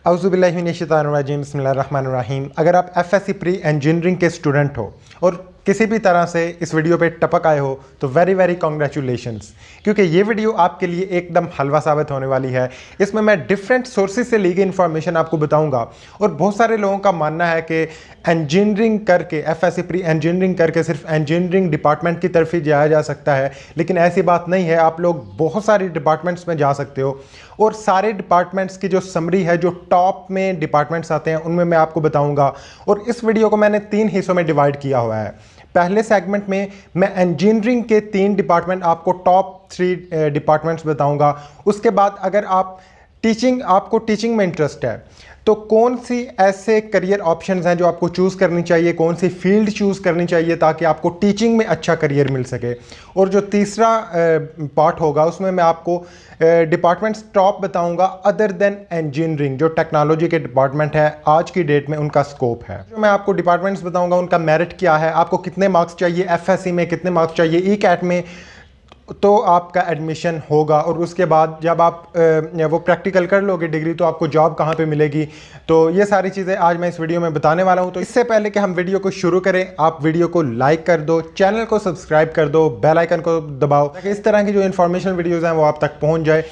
औज़ुबिल्लाहिमिनश्शैतानिर्रजीम बिस्मिल्लाहिर्रहमानिर्रहीम। अगर आप एफएससी प्री इंजीनियरिंग के स्टूडेंट हो और किसी भी तरह से इस वीडियो पे टपक आए हो तो वेरी वेरी कॉन्ग्रेचुलेशंस, क्योंकि ये वीडियो आपके लिए एकदम हलवा साबित होने वाली है। इसमें मैं डिफरेंट सोर्सेज से ली गई इन्फॉर्मेशन आपको बताऊंगा और बहुत सारे लोगों का मानना है कि इंजीनियरिंग करके एफएससी प्री इंजीनियरिंग करके सिर्फ इंजीनियरिंग डिपार्टमेंट की तरफ ही जाया जा सकता है, लेकिन ऐसी बात नहीं है। आप लोग बहुत सारी डिपार्टमेंट्स में जा सकते हो और सारे डिपार्टमेंट्स की जो समरी है, जो टॉप में डिपार्टमेंट्स आते हैं उनमें मैं आपको बताऊंगा। और इस वीडियो को मैंने 3 हिस्सों में डिवाइड किया हुआ है। पहले सेगमेंट में मैं इंजीनियरिंग के 3 डिपार्टमेंट, आपको टॉप 3 डिपार्टमेंट्स बताऊंगा। उसके बाद अगर आपको टीचिंग में इंटरेस्ट है तो कौन सी ऐसे करियर ऑप्शंस हैं जो आपको चूज़ करनी चाहिए, कौन सी फील्ड चूज़ करनी चाहिए ताकि आपको टीचिंग में अच्छा करियर मिल सके। और जो तीसरा पार्ट होगा उसमें मैं आपको डिपार्टमेंट्स टॉप बताऊंगा अदर देन इंजीनियरिंग, जो टेक्नोलॉजी के डिपार्टमेंट है आज की डेट में उनका स्कोप है। जो मैं आपको डिपार्टमेंट्स बताऊंगा उनका मेरिट क्या है, आपको कितने मार्क्स चाहिए एफएससी में, कितने मार्क्स चाहिए ई कैट में, तो आपका एडमिशन होगा। और उसके बाद जब आप वो प्रैक्टिकल कर लोगे डिग्री, तो आपको जॉब कहाँ पे मिलेगी। तो ये सारी चीज़ें आज मैं इस वीडियो में बताने वाला हूँ। तो इससे पहले कि हम वीडियो को शुरू करें, आप वीडियो को लाइक कर दो, चैनल को सब्सक्राइब कर दो, बेल आइकन को दबाओ ताकि इस तरह की जो इन्फॉर्मेशन वीडियोज़ हैं वो आप तक पहुँच जाए।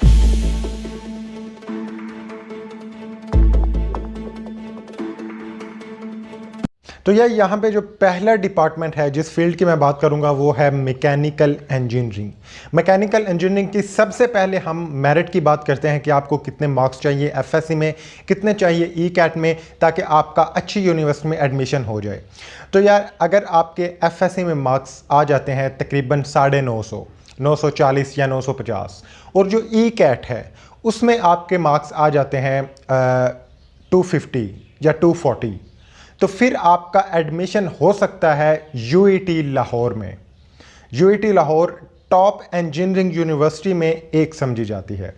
तो यह यहाँ पे जो पहला डिपार्टमेंट है जिस फील्ड की मैं बात करूँगा वो है मैकेनिकल इंजीनियरिंग। मैकेनिकल इंजीनियरिंग की सबसे पहले हम मेरिट की बात करते हैं कि आपको कितने मार्क्स चाहिए एफएससी में, कितने चाहिए ई कैट में, ताकि आपका अच्छी यूनिवर्सिटी में एडमिशन हो जाए। तो यार अगर आपके एफएससी में मार्क्स आ जाते हैं तकरीबन 950, 940 या 950, और जो ई कैट है उसमें आपके मार्क्स आ जाते हैं 250 या 240, तो फिर आपका एडमिशन हो सकता है यूईटी लाहौर में। UET Lahore top engineering university में एक समझी जाती है।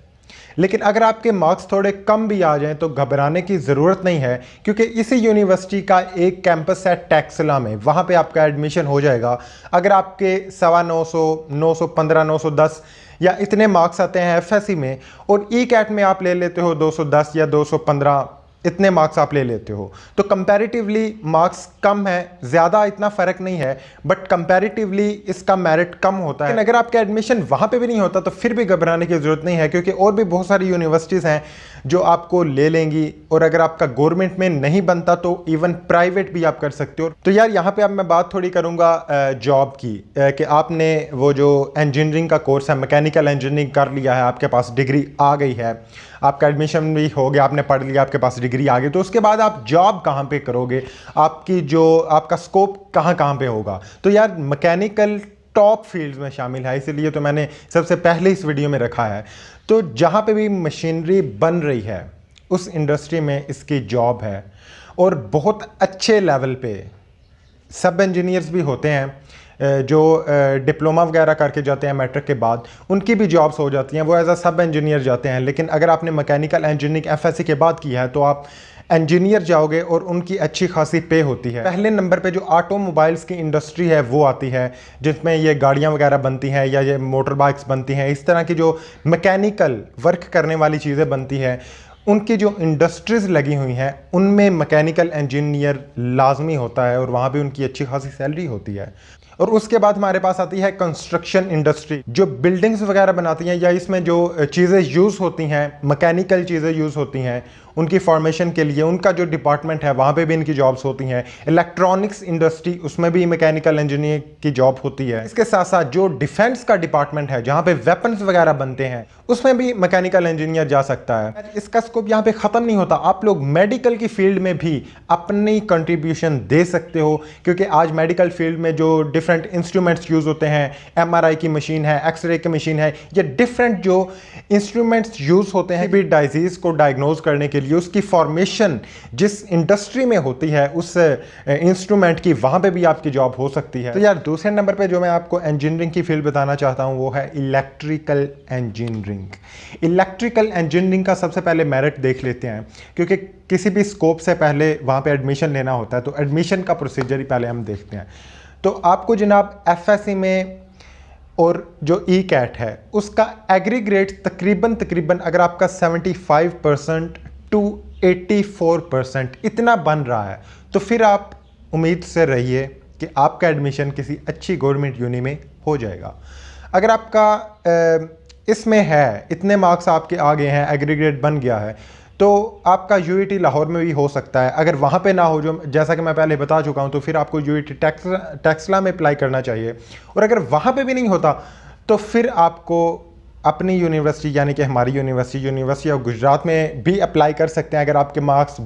लेकिन अगर आपके मार्क्स थोड़े कम भी आ जाएं तो घबराने की ज़रूरत नहीं है, क्योंकि इसी यूनिवर्सिटी का एक कैंपस है टैक्सला में, वहाँ पे आपका एडमिशन हो जाएगा। अगर आपके 950, 915, 910 या इतने मार्क्स आते हैं एफएससी में और ई कैट में आप ले लेते हो 210 या 215, इतने मार्क्स आप ले लेते हो, तो कंपैरेटिवली मार्क्स कम है, ज़्यादा इतना फ़र्क नहीं है, बट कंपैरेटिवली इसका मेरिट कम होता है। लेकिन अगर आपका एडमिशन वहाँ पे भी नहीं होता तो फिर भी घबराने की ज़रूरत नहीं है, क्योंकि और भी बहुत सारी यूनिवर्सिटीज़ हैं जो आपको ले लेंगी। और अगर आपका गवर्नमेंट में नहीं बनता तो इवन प्राइवेट भी आप कर सकते हो। तो यार यहाँ पे अब मैं बात थोड़ी करूँगा जॉब की, कि आपने वो जो इंजीनियरिंग का कोर्स है, मैकेनिकल इंजीनियरिंग कर लिया है, आपके पास डिग्री आ गई है, आपका एडमिशन भी हो गया, आपने पढ़ लिया, आपके पास डिग्री आ गई, तो उसके बाद आप जॉब कहाँ पे करोगे, आपका स्कोप कहाँ कहाँ पे होगा। तो यार मैकेनिकल टॉप फील्ड्स में शामिल है, इसीलिए तो मैंने सबसे पहले इस वीडियो में रखा है। तो जहाँ पे भी मशीनरी बन रही है उस इंडस्ट्री में इसकी जॉब है, और बहुत अच्छे लेवल पे सब इंजीनियर्स भी होते हैं जो डिप्लोमा वगैरह करके जाते हैं मैट्रिक के बाद, उनकी भी जॉब्स हो जाती हैं, वो एज अ सब इंजीनियर जाते हैं। लेकिन अगर आपने मैकेनिकल इंजीनियरिंग एफएससी के बाद किया है तो आप इंजीनियर जाओगे और उनकी अच्छी खासी पे होती है। पहले नंबर पे जो ऑटोमोबाइल्स की इंडस्ट्री है वो आती है, जिसमें ये गाड़ियाँ वगैरह बनती हैं या ये मोटर बाइक्स बनती हैं, इस तरह की जो मैकेनिकल वर्क करने वाली चीज़ें बनती हैं, उनकी जो इंडस्ट्रीज़ लगी हुई हैं उनमें मैकेनिकल इंजीनियर लाजमी होता है, और वहाँ भी उनकी अच्छी खासी सैलरी होती है। और उसके बाद हमारे पास आती है कंस्ट्रक्शन इंडस्ट्री, जो बिल्डिंग्स वगैरह बनाती हैं या इसमें जो चीज़ें यूज़ होती हैं, मैकेनिकल चीज़ें यूज़ होती हैं उनकी फॉर्मेशन के लिए, उनका जो डिपार्टमेंट है वहाँ पे भी इनकी जॉब्स होती हैं। इलेक्ट्रॉनिक्स इंडस्ट्री, उसमें भी मैकेनिकल इंजीनियर की जॉब होती है। इसके साथ साथ जो डिफेंस का डिपार्टमेंट है जहाँ पे वेपन्स वगैरह बनते हैं उसमें भी मैकेनिकल इंजीनियर जा सकता है। इसका स्कोप यहाँ पे ख़त्म नहीं होता, आप लोग मेडिकल की फील्ड में भी अपनी कंट्रीब्यूशन दे सकते हो, क्योंकि आज मेडिकल फील्ड में जो डिफरेंट इंस्ट्रूमेंट्स यूज़ होते हैं, एमआरआई की मशीन है, एक्सरे की मशीन है, या डिफरेंट जो इंस्ट्रूमेंट्स यूज़ होते हैं भी डिजीज़ को डायग्नोज करने के लिए, उसकी फॉर्मेशन जिस इंडस्ट्री में होती है उस इंस्ट्रूमेंट की, वहाँ पे भी आपकी जॉब हो सकती है। तो यार दूसरे नंबर पे जो मैं आपको इंजीनियरिंग की फील्ड बताना चाहता हूँ वो है इलेक्ट्रिकल इंजीनियरिंग। इलेक्ट्रिकल इंजीनियरिंग का सबसे पहले मेरिट देख लेते हैं, क्योंकि किसी भी स्कोप से पहले वहाँ पे एडमिशन लेना होता है, तो एडमिशन का प्रोसीजर ही पहले हम देखते हैं। तो आपको जनाब एफएससी में और जो ई कैट है उसका एग्रीग्रेड तकरीबन अगर आपका 75% टू 84% इतना बन रहा है, तो फिर आप उम्मीद से रहिए कि आपका एडमिशन किसी अच्छी गवर्नमेंट यूनी में हो जाएगा। अगर आपका इसमें है, इतने मार्क्स आपके आ गए हैं, एग्रीगेट बन गया है, तो आपका यूईटी लाहौर में भी हो सकता है। अगर वहाँ पे ना हो, जो जैसा कि मैं पहले बता चुका हूँ, तो फिर आपको यूईटी टेक्सला में अप्लाई करना चाहिए। और अगर वहाँ पे भी नहीं होता तो फिर आपको अपनी यूनिवर्सिटी यानी कि हमारी यूनिवर्सिटी ऑफ गुजरात में भी अप्लाई कर सकते हैं। अगर आपके मार्क्स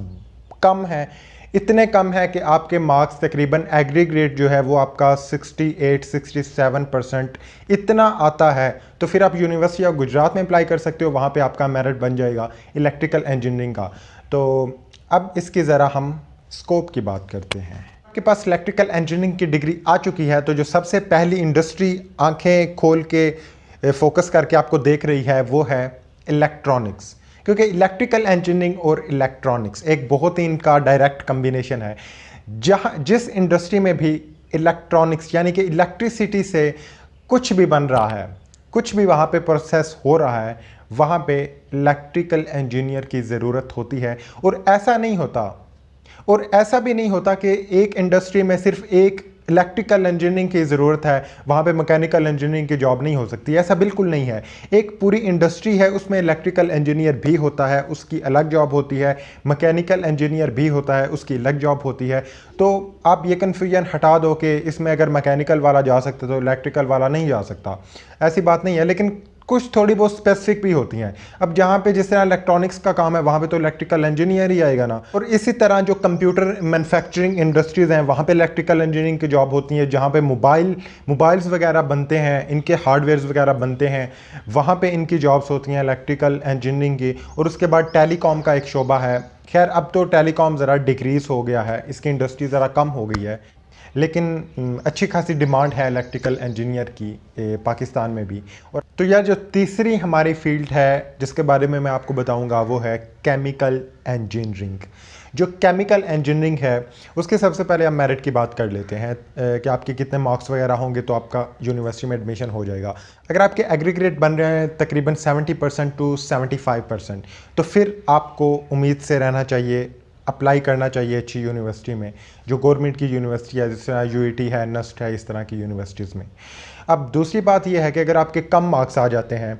कम हैं, इतने कम है कि आपके मार्क्स तकरीबन एग्रीगेट जो है वो आपका 68-67% इतना आता है, तो फिर आप यूनिवर्सिटी ऑफ गुजरात में अप्लाई कर सकते हो। वहाँ पे आपका मेरिट बन जाएगा इलेक्ट्रिकल इंजीनियरिंग का। तो अब इसकी ज़रा हम स्कोप की बात करते हैं। आपके पास इलेक्ट्रिकल इंजीनियरिंग की डिग्री आ चुकी है, तो जो सबसे पहली इंडस्ट्री आंखें खोल के फोकस करके आपको देख रही है वो है इलेक्ट्रॉनिक्स, क्योंकि इलेक्ट्रिकल इंजीनियरिंग और इलेक्ट्रॉनिक्स एक बहुत ही इनका डायरेक्ट कम्बिनेशन है। जिस इंडस्ट्री में भी इलेक्ट्रॉनिक्स यानी कि इलेक्ट्रिसिटी से कुछ भी बन रहा है, कुछ भी वहाँ पे प्रोसेस हो रहा है, वहाँ पे इलेक्ट्रिकल इंजीनियर की ज़रूरत होती है। और ऐसा भी नहीं होता कि एक इंडस्ट्री में सिर्फ एक इलेक्ट्रिकल इंजीनियरिंग की ज़रूरत है, वहाँ पे मैकेनिकल इंजीनियरिंग की जॉब नहीं हो सकती। ऐसा बिल्कुल नहीं है। एक पूरी इंडस्ट्री है, उसमें इलेक्ट्रिकल इंजीनियर भी होता है, उसकी अलग जॉब होती है, मैकेनिकल इंजीनियर भी होता है, उसकी अलग जॉब होती है। तो आप ये कन्फ्यूजन हटा दो कि इसमें अगर मैकेनिकल वाला जा सकता तो इलेक्ट्रिकल वाला नहीं जा सकता, ऐसी बात नहीं है। लेकिन कुछ थोड़ी बहुत स्पेसिफिक भी होती हैं। अब जहाँ पे जिस तरह इलेक्ट्रॉनिक्स का काम है, वहाँ पे तो इलेक्ट्रिकल इंजीनियर ही आएगा ना। और इसी तरह जो कंप्यूटर मैन्युफैक्चरिंग इंडस्ट्रीज़ हैं, वहाँ पे इलेक्ट्रिकल इंजीनियरिंग की जॉब होती है। जहाँ पे मोबाइल्स वगैरह बनते हैं, इनके हार्डवेयर्स वगैरह बनते हैं, वहाँ पे इनकी जॉब्स होती हैं इलेक्ट्रिकल इंजीनियरिंग की। और उसके बाद टेलीकॉम का एक शोबा है। खैर अब तो टेलीकॉम ज़रा डिक्रीज़ हो गया है, इसकी इंडस्ट्री ज़रा कम हो गई है, लेकिन अच्छी खासी डिमांड है इलेक्ट्रिकल इंजीनियर की पाकिस्तान में भी। और तो यार जो तीसरी हमारी फील्ड है जिसके बारे में मैं आपको बताऊंगा वो है केमिकल इंजीनियरिंग। जो केमिकल इंजीनियरिंग है उसके सबसे पहले हम मेरिट की बात कर लेते हैं कि आपके कितने मार्क्स वगैरह होंगे तो आपका यूनिवर्सिटी में एडमिशन हो जाएगा। अगर आपके एग्रीगेट बन रहे हैं तकरीबन 70% to 75%, तो फिर आपको उम्मीद से रहना चाहिए, अप्लाई करना चाहिए अच्छी यूनिवर्सिटी में, जो गवर्नमेंट की यूनिवर्सिटी है, जिस तरह यूईटी है, नस्ट है, इस तरह की यूनिवर्सिटीज़ में। अब दूसरी बात यह है कि अगर आपके कम मार्क्स आ जाते हैं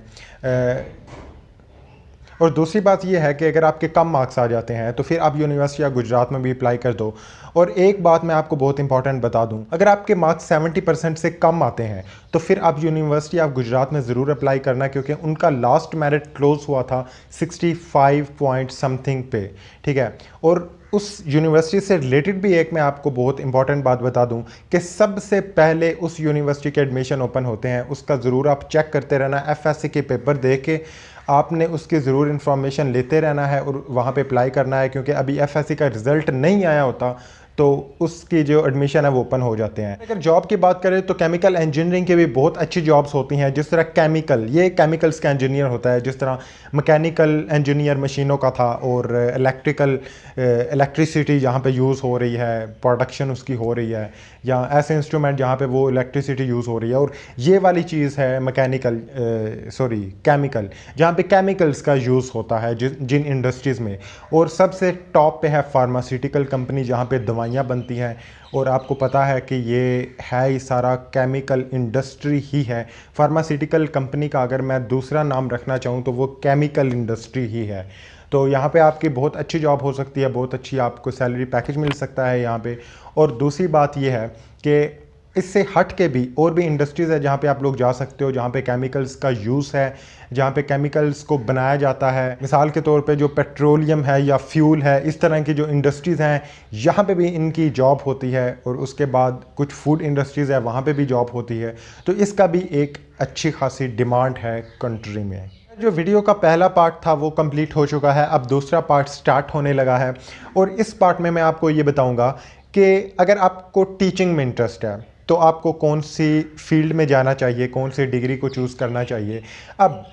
तो फिर आप यूनिवर्सिटी ऑफ गुजरात में भी अप्लाई कर दो। और एक बात मैं आपको बहुत इंपॉर्टेंट बता दूं, अगर आपके मार्क्स 70% से कम आते हैं तो फिर आप यूनिवर्सिटी ऑफ गुजरात में ज़रूर अप्लाई करना, क्योंकि उनका लास्ट मेरिट क्लोज हुआ था 65 पॉइंट समथिंग पे, ठीक है। और उस यूनिवर्सिटी से रिलेटेड भी एक मैं आपको बहुत इंपॉर्टेंट बात बता दूं कि सबसे पहले उस यूनिवर्सिटी के एडमिशन ओपन होते हैं, उसका ज़रूर आप चेक करते रहना। एफएससी के पेपर देख के आपने उसकी ज़रूर इन्फॉर्मेशन लेते रहना है और वहाँ पे अप्लाई करना है, क्योंकि अभी एफएससी का रिज़ल्ट नहीं आया होता तो उसकी जो एडमिशन है वो ओपन हो जाते हैं। अगर जॉब की बात करें तो केमिकल इंजीनियरिंग की भी बहुत अच्छी जॉब्स होती हैं। जिस तरह ये केमिकल्स का इंजीनियर होता है, जिस तरह मैकेनिकल इंजीनियर मशीनों का था, और इलेक्ट्रिसिटी जहाँ पे यूज़ हो रही है, प्रोडक्शन उसकी हो रही है, या ऐसे इंस्ट्रूमेंट जहाँ पे वो इलेक्ट्रिसिटी यूज़ हो रही है। और ये वाली चीज़ है केमिकल, जहाँ पे केमिकल्स का यूज़ होता है जिन इंडस्ट्रीज़ में। और सबसे टॉप पे है फार्मास्यूटिकल कंपनी, जहाँ पे दवाइयाँ बनती हैं। और आपको पता है कि ये है ही सारा केमिकल इंडस्ट्री ही है। फार्मास्यूटिकल कंपनी का अगर मैं दूसरा नाम रखना चाहूँ तो वो केमिकल इंडस्ट्री ही है। तो यहाँ पे आपकी बहुत अच्छी जॉब हो सकती है, बहुत अच्छी आपको सैलरी पैकेज मिल सकता है यहाँ पे। और दूसरी बात ये है कि इससे हट के भी और भी इंडस्ट्रीज़ है जहाँ पे आप लोग जा सकते हो, जहाँ पे केमिकल्स का यूज़ है, जहाँ पे केमिकल्स को बनाया जाता है। मिसाल के तौर पे जो पेट्रोलियम है या फ्यूल है, इस तरह की जो इंडस्ट्रीज़ हैं यहाँ पे भी इनकी जॉब होती है। और उसके बाद कुछ फूड इंडस्ट्रीज़ है, वहाँ पे भी जॉब होती है। तो इसका भी एक अच्छी खासी डिमांड है कंट्री में। जो वीडियो का पहला पार्ट था वो कंप्लीट हो चुका है, अब दूसरा पार्ट स्टार्ट होने लगा है। और इस पार्ट में मैं आपको ये बताऊँगा कि अगर आपको टीचिंग में इंटरेस्ट है तो आपको कौन सी फील्ड में जाना चाहिए, कौन सी डिग्री को चूज़ करना चाहिए। अब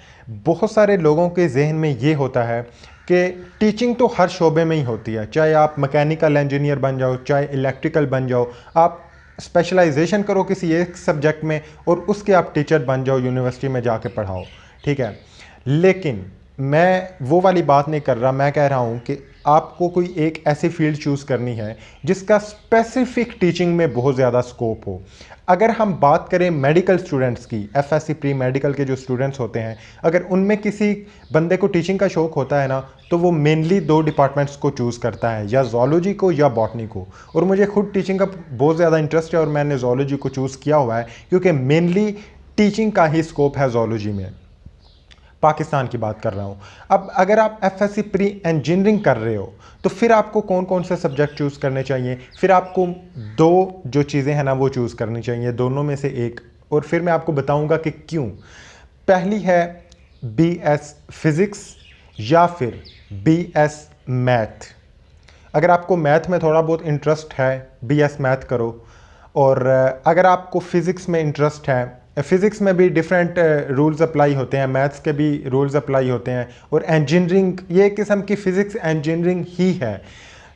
बहुत सारे लोगों के जहन में ये होता है कि टीचिंग तो हर शोबे में ही होती है, चाहे आप मैकेनिकल इंजीनियर बन जाओ, चाहे इलेक्ट्रिकल बन जाओ, आप स्पेशलाइजेशन करो किसी एक सब्जेक्ट में और उसके आप टीचर बन जाओ, यूनिवर्सिटी में जाके पढ़ाओ, ठीक है। लेकिन मैं वो वाली बात नहीं कर रहा, मैं कह रहा हूँ कि आपको कोई एक ऐसी फील्ड चूज़ करनी है जिसका स्पेसिफिक टीचिंग में बहुत ज़्यादा स्कोप हो। अगर हम बात करें मेडिकल स्टूडेंट्स की, एफएससी प्री मेडिकल के जो स्टूडेंट्स होते हैं, अगर उनमें किसी बंदे को टीचिंग का शौक़ होता है ना, तो वो मेनली 2 डिपार्टमेंट्स को चूज़ करता है, या ज़ूलॉजी को या बॉटनी को। और मुझे खुद टीचिंग का बहुत ज़्यादा इंटरेस्ट है और मैंने ज़ूलॉजी को चूज़ किया हुआ है क्योंकि मेनली टीचिंग का ही स्कोप है ज़ूलॉजी में। पाकिस्तान की बात कर रहा हूँ। अब अगर आप एफएससी प्री इंजीनियरिंग कर रहे हो तो फिर आपको कौन कौन से सब्जेक्ट चूज़ करने चाहिए? फिर आपको 2 जो चीज़ें हैं ना वो चूज़ करनी चाहिए, दोनों में से एक, और फिर मैं आपको बताऊंगा कि क्यों। पहली है बीएस फिज़िक्स या फिर बीएस मैथ। अगर आपको मैथ में थोड़ा बहुत इंटरेस्ट है, बीएस मैथ करो। और अगर आपको फ़िज़िक्स में इंटरेस्ट है, फ़िज़िक्स में भी डिफरेंट रूल्स अप्लाई होते हैं, मैथ्स के भी रूल्स अप्लाई होते हैं, और इंजीनियरिंग ये एक किस्म की फ़िज़िक्स इंजीनियरिंग ही है।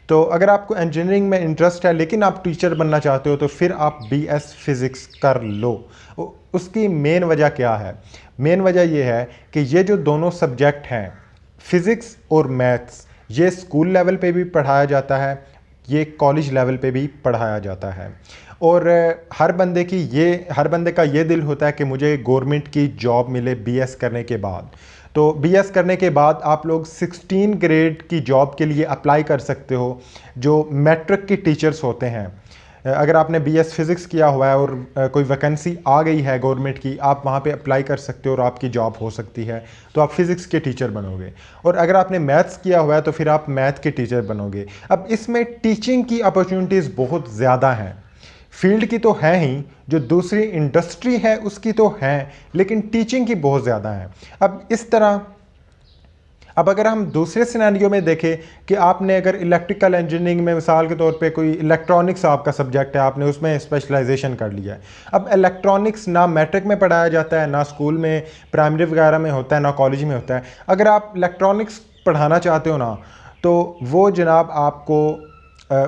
तो अगर आपको इंजीनियरिंग में इंटरेस्ट है लेकिन आप टीचर बनना चाहते हो तो फिर आप बीएस फ़िज़िक्स कर लो। उसकी मेन वजह क्या है? मेन वजह ये है कि ये जो दोनों सब्जेक्ट हैं, फ़िज़िक्स और मैथ्स, ये स्कूल लेवल पे भी पढ़ाया जाता है, ये कॉलेज लेवल पे भी पढ़ाया जाता है। और हर बंदे का ये दिल होता है कि मुझे गवर्नमेंट की जॉब मिले बीएस करने के बाद। तो बीएस करने के बाद आप लोग 16 ग्रेड की जॉब के लिए अप्लाई कर सकते हो, जो मैट्रिक की टीचर्स होते हैं। अगर आपने बीएस फिज़िक्स किया हुआ है और कोई वैकेंसी आ गई है गवर्नमेंट की, आप वहाँ पे अप्लाई कर सकते हो और आपकी जॉब हो सकती है, तो आप फिज़िक्स के टीचर बनोगे। और अगर आपने मैथ्स किया हुआ है तो फिर आप मैथ के टीचर बनोगे। अब इसमें टीचिंग की अपॉर्चुनिटीज़ बहुत ज़्यादा हैं। फील्ड की तो है ही, जो दूसरी इंडस्ट्री है उसकी तो है, लेकिन टीचिंग की बहुत ज़्यादा है। अब इस तरह, अब अगर हम दूसरे सिनेरियो में देखें कि आपने अगर इलेक्ट्रिकल इंजीनियरिंग में मिसाल के तौर पे कोई इलेक्ट्रॉनिक्स आपका सब्जेक्ट है, आपने उसमें स्पेशलाइजेशन कर लिया है। अब इलेक्ट्रॉनिक्स ना मैट्रिक में पढ़ाया जाता है, ना स्कूल में प्राइमरी वगैरह में होता है, ना कॉलेज में होता है। अगर आप इलेक्ट्रॉनिक्स पढ़ाना चाहते हो ना, तो वो जनाब आपको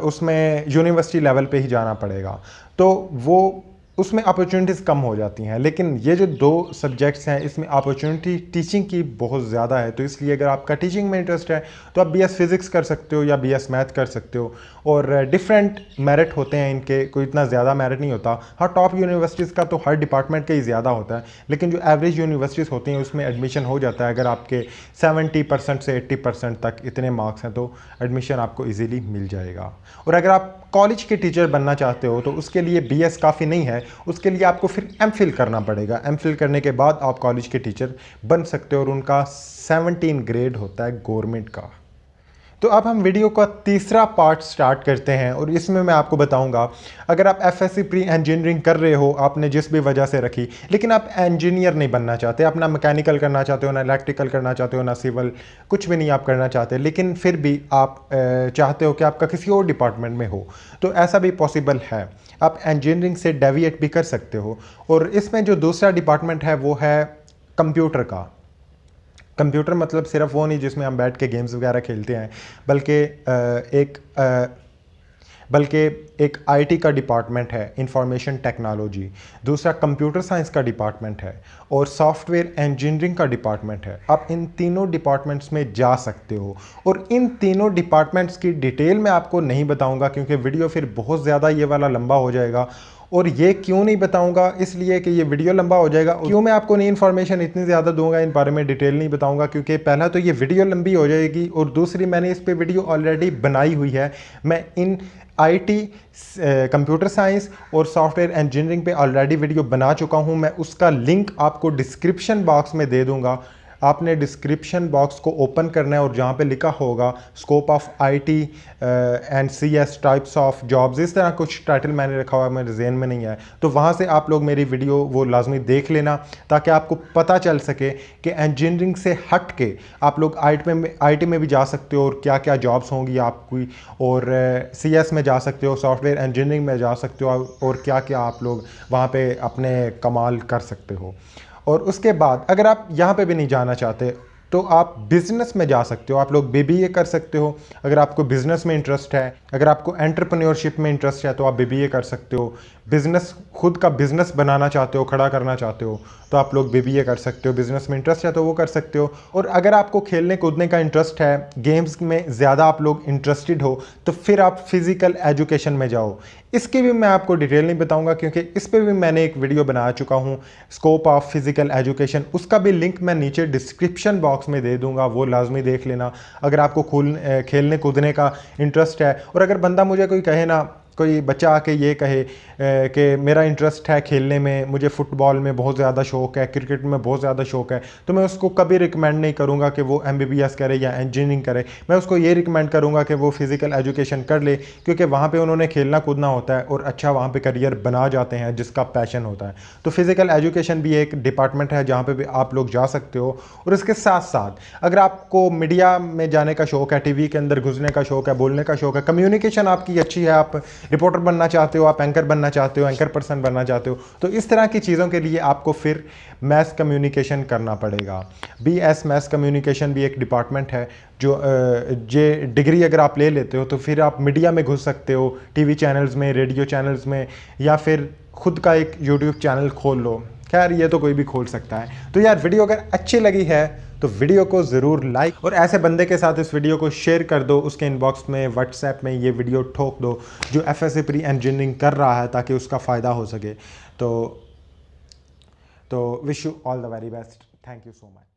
उसमें यूनिवर्सिटी लेवल पे ही जाना पड़ेगा, तो वो उसमें अपॉर्चुनिटीज़ कम हो जाती हैं। लेकिन ये जो 2 सब्जेक्ट्स हैं, इसमें अपॉर्चुनिटी टीचिंग की बहुत ज़्यादा है। तो इसलिए अगर आपका टीचिंग में इंटरेस्ट है तो आप बीएस फिज़िक्स कर सकते हो या बीएस मैथ कर सकते हो। और डिफरेंट मेरिट होते हैं इनके, कोई इतना ज़्यादा मेरिट नहीं होता। हाँ, टॉप यूनिवर्सिटीज़ का तो हर डिपार्टमेंट का ही ज़्यादा होता है, लेकिन जो एवरेज यूनिवर्सिटीज़ होती हैं उसमें एडमिशन हो जाता है। अगर आपके 70% से 80% तक इतने मार्क्स हैं तो एडमिशन आपको ईज़िली मिल जाएगा। और अगर आप कॉलेज के टीचर बनना चाहते हो तो उसके लिए बीएस काफ़ी नहीं है, उसके लिए आपको फिर एमफिल करना पड़ेगा। एमफिल करने के बाद आप कॉलेज के टीचर बन सकते हो और उनका 17 ग्रेड होता है गवर्नमेंट का। तो अब हम वीडियो का तीसरा पार्ट स्टार्ट करते हैं और इसमें मैं आपको बताऊंगा, अगर आप एफएससी प्री इंजीनियरिंग कर रहे हो, आपने जिस भी वजह से रखी, लेकिन आप इंजीनियर नहीं बनना चाहते, आप ना मैकेनिकल करना चाहते हो, ना इलेक्ट्रिकल करना चाहते हो, ना सिविल, कुछ भी नहीं आप करना चाहते, लेकिन फिर भी आप चाहते हो कि आपका किसी और डिपार्टमेंट में हो, तो ऐसा भी पॉसिबल है। आप इंजीनियरिंग से डेविएट भी कर सकते हो। और इसमें जो दूसरा डिपार्टमेंट है वो है कंप्यूटर का। कंप्यूटर मतलब सिर्फ वो नहीं जिसमें हम बैठ के गेम्स वगैरह खेलते हैं, बल्कि एक आईटी का डिपार्टमेंट है, इंफॉर्मेशन टेक्नोलॉजी। दूसरा कंप्यूटर साइंस का डिपार्टमेंट है और सॉफ्टवेयर इंजीनियरिंग का डिपार्टमेंट है। आप इन तीनों डिपार्टमेंट्स में जा सकते हो और इन तीनों डिपार्टमेंट्स की डिटेल मैं आपको नहीं बताऊंगा क्योंकि वीडियो फिर बहुत ज़्यादा ये वाला लंबा हो जाएगा। और ये क्यों नहीं बताऊंगा, इसलिए कि ये वीडियो लंबा हो जाएगा। क्यों मैं आपको नई इन्फॉर्मेशन इतनी ज़्यादा दूंगा, इन बारे में डिटेल नहीं बताऊंगा, क्योंकि पहला तो ये वीडियो लंबी हो जाएगी और दूसरी मैंने इस पे वीडियो ऑलरेडी बनाई हुई है। मैं इन आईटी, कंप्यूटर साइंस और सॉफ्टवेयर इंजीनियरिंग पे ऑलरेडी वीडियो बना चुका हूँ। मैं उसका लिंक आपको डिस्क्रिप्शन बॉक्स में दे दूँगा। आपने डिस्क्रिप्शन बॉक्स को ओपन करना है और जहाँ पे लिखा होगा scope of IT and CS types of jobs, इस तरह कुछ टाइटल मैंने रखा हुआ है, मेरे ज़हन में नहीं है, तो वहाँ से आप लोग मेरी वीडियो वो लाजमी देख लेना ताकि आपको पता चल सके कि इंजीनियरिंग से हट के आप लोग आईटी में भी जा सकते हो और क्या क्या जॉब्स होंगी आपकी, और सीएस में जा सकते हो, सॉफ्टवेयर इंजीनियरिंग में जा सकते हो और क्या क्या आप लोग वहाँ पर अपने कमाल कर सकते हो। और उसके बाद अगर आप यहाँ पे भी नहीं जाना चाहते तो आप बिज़नेस में जा सकते हो, आप लोग बीबीए कर सकते हो। अगर आपको बिज़नेस में इंटरेस्ट है, अगर आपको एंटरप्रेन्योरशिप में इंटरेस्ट है तो आप बीबीए कर सकते हो। बिज़नेस, खुद का बिज़नेस बनाना चाहते हो, खड़ा करना चाहते हो, तो आप लोग बीबीए कर सकते हो। बिज़नेस में इंटरेस्ट है तो वो कर सकते हो। और अगर आपको खेलने कूदने का इंटरेस्ट है, गेम्स में ज़्यादा आप लोग इंटरेस्टेड हो, तो फिर आप फिज़िकल एजुकेशन में जाओ। इसकी भी मैं आपको डिटेल नहीं बताऊंगा क्योंकि इस पर भी मैंने एक वीडियो बना चुका हूँ, स्कोप ऑफ फिज़िकल एजुकेशन। उसका भी लिंक मैं नीचे डिस्क्रिप्शन बॉक्स में दे दूंगा, वो लाजमी देख लेना अगर आपको खेलने कूदने का इंटरेस्ट है। और अगर बंदा मुझे कोई कहे ना, कोई बच्चा आके ये कहे कि मेरा इंटरेस्ट है खेलने में, मुझे फ़ुटबॉल में बहुत ज़्यादा शौक़ है, क्रिकेट में बहुत ज़्यादा शौक़ है, तो मैं उसको कभी रिकमेंड नहीं करूँगा कि वो एमबीबीएस करे या इंजीनियरिंग करे। मैं उसको ये रिकमेंड करूँगा कि वो फ़िज़िकल एजुकेशन कर ले, क्योंकि वहाँ पे उन्होंने खेलना कूदना होता है और अच्छा वहाँ पे करियर बना जाते हैं जिसका पैशन होता है। तो फ़िज़िकल एजुकेशन भी एक डिपार्टमेंट है जहाँ पे भी आप लोग जा सकते हो। और इसके साथ साथ अगर आपको मीडिया में जाने का शौक़ है, टीवी के अंदर घुसने का शौक़ है, बोलने का शौक़ है, कम्युनिकेशन आपकी अच्छी है, आप रिपोर्टर बनना चाहते हो, आप एंकर बनना चाहते हो, एंकर पर्सन बनना चाहते हो, तो इस तरह की चीज़ों के लिए आपको फिर मैस कम्युनिकेशन करना पड़ेगा। बीएस मैस कम्युनिकेशन भी एक डिपार्टमेंट है जो जे डिग्री अगर आप ले लेते हो तो फिर आप मीडिया में घुस सकते हो, टीवी चैनल्स में, रेडियो चैनल्स में, या फिर खुद का एक यूट्यूब चैनल खोल लो। खैर ये तो कोई भी खोल सकता है। तो यार वीडियो अगर अच्छी लगी है तो वीडियो को ज़रूर लाइक और ऐसे बंदे के साथ इस वीडियो को शेयर कर दो, उसके इनबॉक्स में, व्हाट्सएप में ये वीडियो ठोक दो जो एफएससी प्री इंजीनियरिंग कर रहा है, ताकि उसका फ़ायदा हो सके। तो wish you all the very best. Thank you so much.